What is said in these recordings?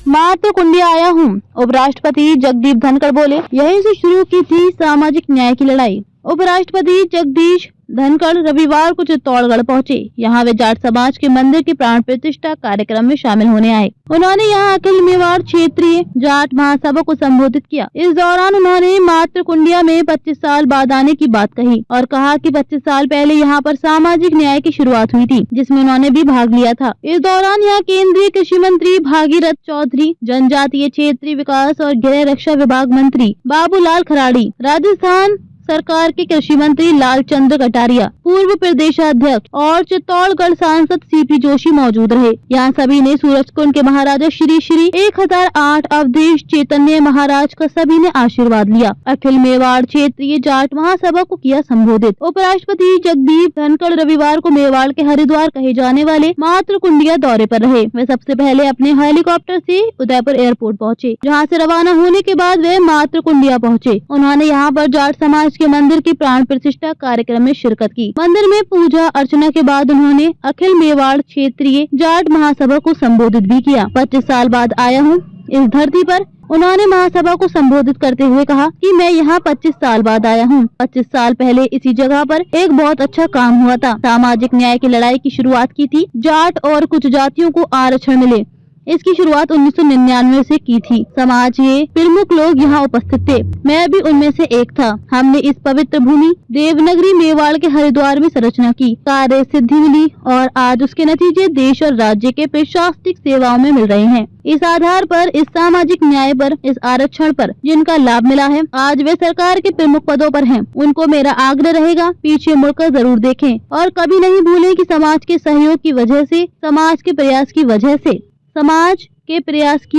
मात्र कुंडिया आया हूँ। उपराष्ट्रपति जगदीप धनखड़ बोले, यहीं से शुरू की थी सामाजिक न्याय की लड़ाई। उपराष्ट्रपति जगदीश धनखड़ रविवार को चित्तौड़गढ़ पहुंचे। यहाँ वे जाट समाज के मंदिर के प्राण प्रतिष्ठा कार्यक्रम में शामिल होने आए। उन्होंने यहाँ अखिल मेवाड़ क्षेत्रीय जाट महासभा को संबोधित किया। इस दौरान उन्होंने मात्र कुंडिया में 25 साल बाद आने की बात कही और कहा कि 25 साल पहले यहाँ पर सामाजिक न्याय की शुरुआत हुई थी, जिसमें उन्होंने भी भाग लिया था। इस दौरान यहाँ केंद्रीय कृषि मंत्री भागीरथ चौधरी, जनजातीय क्षेत्रीय विकास और गृह रक्षा विभाग मंत्री बाबूलाल खराड़ी, राजस्थान सरकार के कृषि मंत्री लालचंद्र कटारिया, पूर्व प्रदेशाध्यक्ष और चित्तौड़गढ़ सांसद सीपी जोशी मौजूद रहे। यहाँ सभी ने सूरजकुंड के महाराजा श्री श्री 1008 अवधेश चैतन्य महाराज का सभी ने आशीर्वाद लिया। अखिल मेवाड़ क्षेत्रीय जाट महासभा को किया संबोधित। उपराष्ट्रपति जगदीप धनखड़ रविवार को मेवाड़ के हरिद्वार कहे जाने वाले मात्र कुंडिया दौरे पर रहे। वे सबसे पहले अपने हेलीकॉप्टर से उदयपुर एयरपोर्ट पहुँचे, जहाँ से रवाना होने के बाद वे मात्र कुंडिया पहुँचे। उन्होंने यहाँ पर जाट समाज के मंदिर की प्राण प्रतिष्ठा कार्यक्रम में शिरकत की। मंदिर में पूजा अर्चना के बाद उन्होंने अखिल मेवाड़ क्षेत्रीय जाट महासभा को संबोधित भी किया। 25 साल बाद आया हूँ इस धरती पर। उन्होंने महासभा को संबोधित करते हुए कहा कि मैं यहाँ 25 साल बाद आया हूँ। 25 साल पहले इसी जगह पर एक बहुत अच्छा काम हुआ था। सामाजिक न्याय की लड़ाई की शुरुआत की थी। जाट और कुछ जातियों को आरक्षण मिले। इसकी शुरुआत 1999 से की थी। समाज के प्रमुख लोग यहाँ उपस्थित थे, मैं भी उनमें से एक था। हमने इस पवित्र भूमि देवनगरी मेवाड़ के हरिद्वार में संरचना की, कार्य सिद्धि मिली और आज उसके नतीजे देश और राज्य के प्रशासनिक सेवाओं में मिल रहे हैं। इस आधार पर, इस सामाजिक न्याय पर, इस आरक्षण पर जिनका लाभ मिला है, आज वे सरकार के प्रमुख पदों पर हैं। उनको मेरा आग्रह रहेगा, पीछे मुड़कर जरूर देखें और कभी नहीं भूलें कि समाज के सहयोग की वजह से, समाज के प्रयास की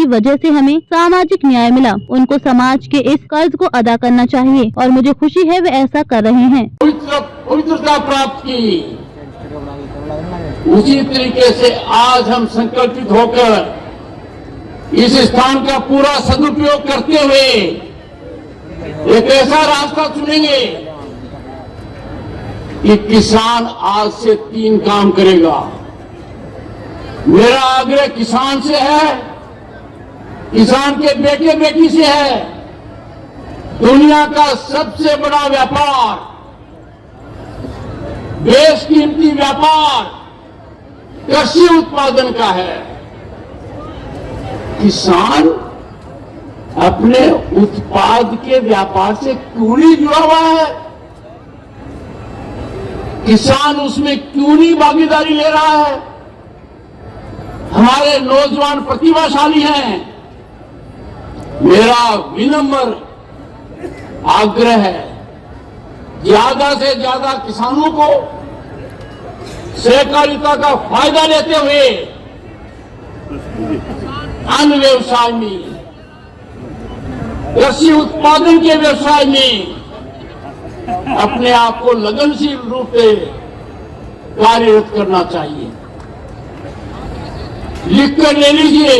वजह से हमें सामाजिक न्याय मिला। उनको समाज के इस कर्ज को अदा करना चाहिए और मुझे खुशी है वे ऐसा कर रहे हैं। पवित्रता प्राप्त की, उसी तरीके से आज हम संकल्पित होकर इस स्थान का पूरा सदुपयोग करते हुए एक ऐसा रास्ता चुनेंगे कि किसान आज से 3 काम करेगा। मेरा आग्रह किसान से है, किसान के बेटे बेटी से है। दुनिया का सबसे बड़ा व्यापार, बेशकीमती व्यापार कृषि उत्पादन का है। किसान अपने उत्पाद के व्यापार से क्यों नहीं जुड़ा हुआ है? किसान उसमें क्यों नहीं भागीदारी ले रहा है? हमारे नौजवान प्रतिभाशाली हैं। मेरा विनम्र आग्रह है, ज्यादा से ज्यादा किसानों को सहकारिता का फायदा लेते हुए अन्न व्यवसाय में, कृषि उत्पादन के व्यवसाय में अपने आप को लगनशील रूप से कार्यरत करना चाहिए। लिख कर ले लीजिए,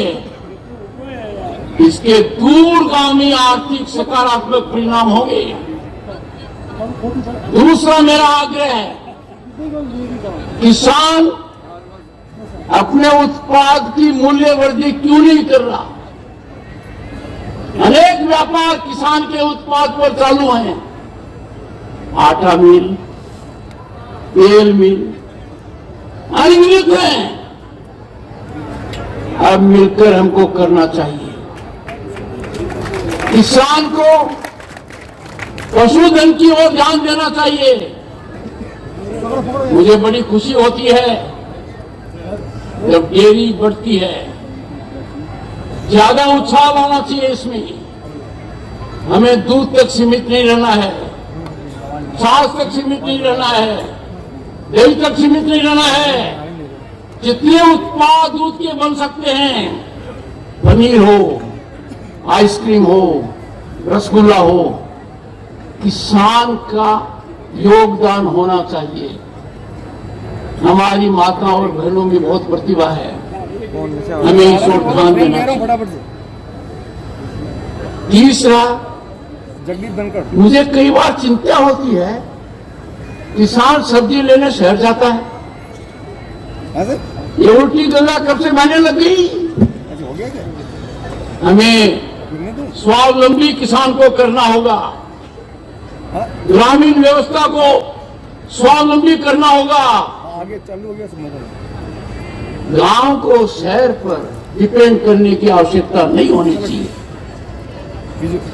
इसके दूरगामी आर्थिक सकारात्मक परिणाम होंगे। दूसरा मेरा आग्रह है, किसान अपने उत्पाद की मूल्य वृद्धि क्यों नहीं कर रहा? अनेक व्यापार किसान के उत्पाद पर चालू हैं, आटा मिल, तेल मिल, अनगिनत हैं। अब मिलकर हमको करना चाहिए। किसान को पशुधन की ओर ध्यान देना चाहिए। मुझे बड़ी खुशी होती है जब डेयरी बढ़ती है, ज्यादा उत्साह लाना चाहिए इसमें। हमें दूध तक सीमित नहीं रहना है, छाछ तक सीमित नहीं रहना है, दही तक सीमित नहीं रहना है। जितने उत्पाद दूध के बन सकते हैं, पनीर हो, आइसक्रीम हो, रसगुल्ला हो, किसान का योगदान होना चाहिए। हमारी माताओं और बहनों में बहुत प्रतिभा है, हमें इस ओर ध्यान देना चाहिए। तीसरा, मुझे कई बार चिंता होती है, किसान सब्जी लेने शहर जाता है, ये उल्टी गंगा कब से बहने लग गई? हमें स्वावलंबी किसान को करना होगा, ग्रामीण व्यवस्था को स्वावलंबी करना होगा। आगे चालू हो गया। गांव को शहर पर डिपेंड करने की आवश्यकता नहीं होनी चाहिए,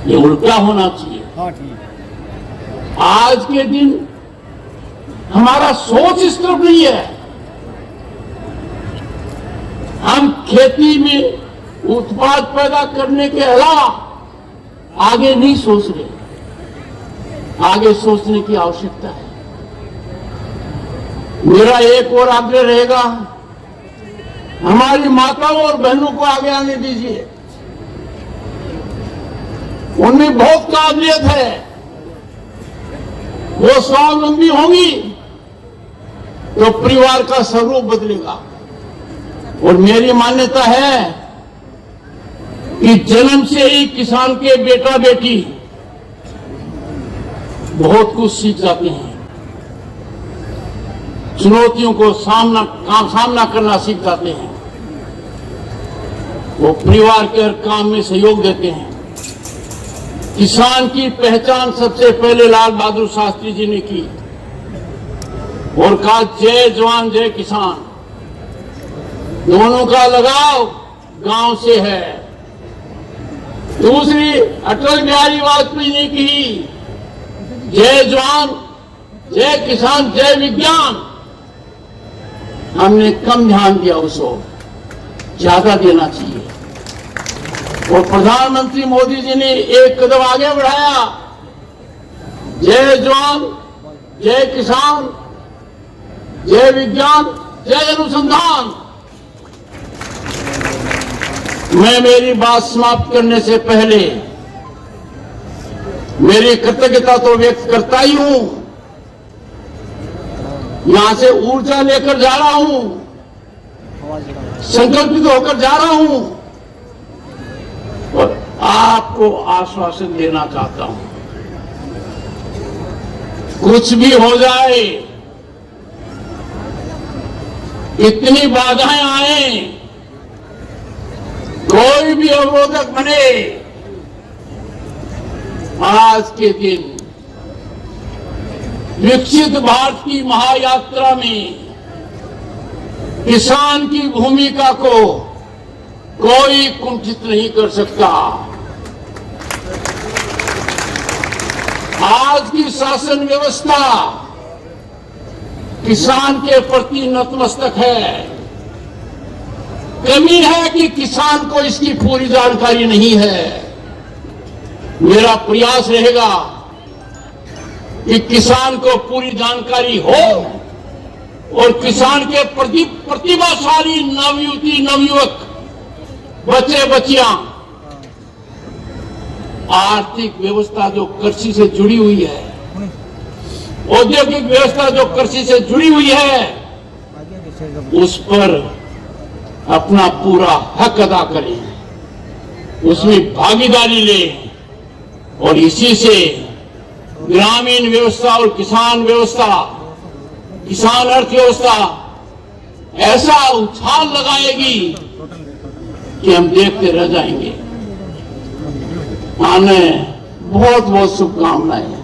ये उल्टा होना चाहिए। हाँ ठीक। आज के दिन हमारा सोच इस तरफ नहीं है। हम खेती में उत्पाद पैदा करने के अलावा आगे नहीं सोच रहे, आगे सोचने की आवश्यकता है। मेरा एक और आग्रह रहेगा, हमारी माताओं और बहनों को आगे आने दीजिए। उनमें बहुत काबिलियत है, वो स्वावलंबी होंगी तो परिवार का स्वरूप बदलेगा। और मेरी मान्यता है कि जन्म से ही किसान के बेटा बेटी बहुत कुछ सीख जाते हैं, चुनौतियों को सामना करना सीख जाते हैं, वो परिवार के हर काम में सहयोग देते हैं। किसान की पहचान सबसे पहले लाल बहादुर शास्त्री जी ने की और कहा, जय जवान जय किसान। दोनों का लगाव गांव से है। दूसरी, अटल बिहारी वाजपेयी ने की, जय जवान जय किसान जय विज्ञान। हमने कम ध्यान दिया, उसको ज्यादा देना चाहिए। और प्रधानमंत्री मोदी जी ने एक कदम आगे बढ़ाया, जय जवान जय किसान जय विज्ञान जय अनुसंधान। मैं मेरी बात समाप्त करने से पहले मेरी कृतज्ञता तो व्यक्त करता ही हूं, यहां से ऊर्जा लेकर जा रहा हूं, संकल्पित होकर जा रहा हूं और आपको आश्वासन देना चाहता हूं, कुछ भी हो जाए, इतनी बाधाएं आए, कोई भी अवरोधक बने, आज के दिन विकसित भारत की महायात्रा में किसान की भूमिका को कोई कुंठित नहीं कर सकता। आज की शासन व्यवस्था किसान के प्रति नतमस्तक है। कमी है कि किसान को इसकी पूरी जानकारी नहीं है। मेरा प्रयास रहेगा कि किसान को पूरी जानकारी हो और किसान के प्रति प्रतिभाशाली नवयुवती नवयुवक बच्चे बच्चियां, आर्थिक व्यवस्था जो कृषि से जुड़ी हुई है, औद्योगिक व्यवस्था जो कृषि से जुड़ी हुई है, उस पर अपना पूरा हक अदा करें, उसमें भागीदारी लें और इसी से ग्रामीण व्यवस्था और किसान व्यवस्था, किसान अर्थव्यवस्था ऐसा उछाल लगाएगी कि हम देखते रह जाएंगे। आने बहुत बहुत शुभकामनाएं।